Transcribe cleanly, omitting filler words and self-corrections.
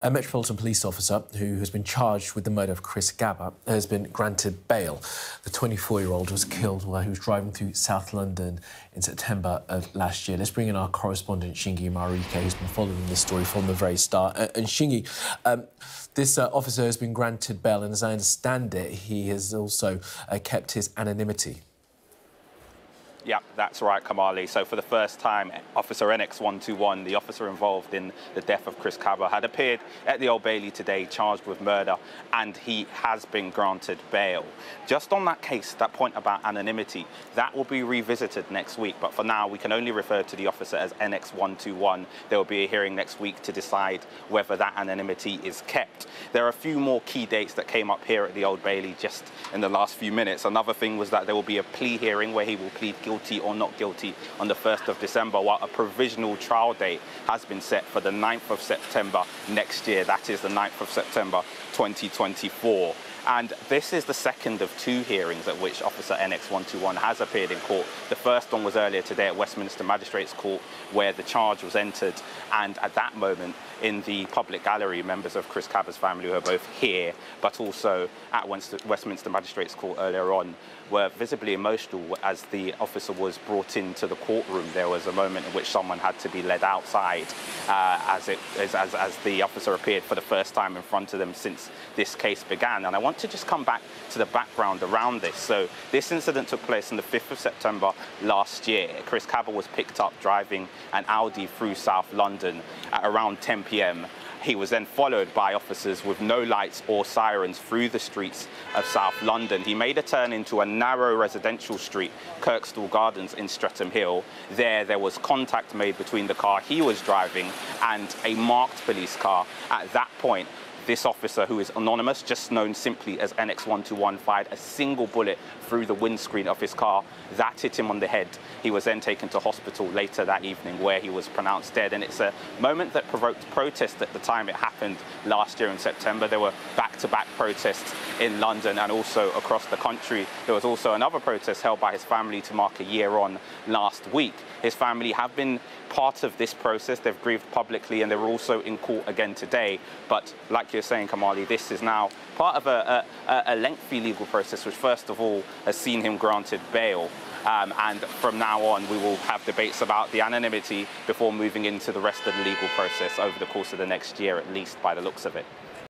A Metropolitan Police officer who has been charged with the murder of Chris Kaba has been granted bail. The 24-year-old was killed while he was driving through South London in September of last year. Let's bring in our correspondent, Shingi Marike, who's been following this story from the very start. And Shingi, this officer has been granted bail, and as I understand it, he has also kept his anonymity. Yeah, that's right, Kamali. So for the first time, Officer NX121, the officer involved in the death of Chris Kaba, had appeared at the Old Bailey today, charged with murder, and he has been granted bail. Just on that case, that point about anonymity, that will be revisited next week. But for now, we can only refer to the officer as NX121. There will be a hearing next week to decide whether that anonymity is kept. There are a few more key dates that came up here at the Old Bailey just in the last few minutes. Another thing was that there will be a plea hearing where he will plead guilty or not guilty on the 1st of December, while a provisional trial date has been set for the 9th of September next year. That is the 9th of September 2024. And this is the second of two hearings at which Officer NX121 has appeared in court. The first one was earlier today at Westminster Magistrates Court, where the charge was entered. And at that moment, in the public gallery, members of Chris Kaba's family, who are both here, but also at Westminster Magistrates Court earlier on, were visibly emotional as the officer was brought into the courtroom. There was a moment in which someone had to be led outside as the officer appeared for the first time in front of them since this case began. And I want to just come back to the background around this. So this incident took place on the 5th of September last year. Chris Kaba was picked up driving an Audi through South London at around 10 p.m. He was then followed by officers with no lights or sirens through the streets of South London. He made a turn into a narrow residential street, Kirkstall Gardens in Streatham Hill. There was contact made between the car he was driving and a marked police car. At that point, this officer, who is anonymous, just known simply as NX121, fired a single bullet through the windscreen of his car. That hit him on the head. He was then taken to hospital later that evening, where he was pronounced dead. And it's a moment that provoked protest at the time it happened last year in September. There were back-to-back protests in London and also across the country. There was also another protest held by his family to mark a year on last week. His family have been part of this process. They've grieved publicly, and they were also in court again today. But like you're saying, Kamali, this is now part of a lengthy legal process, which first of all has seen him granted bail. And from now on, we will have debates about the anonymity before moving into the rest of the legal process over the course of the next year, at least by the looks of it.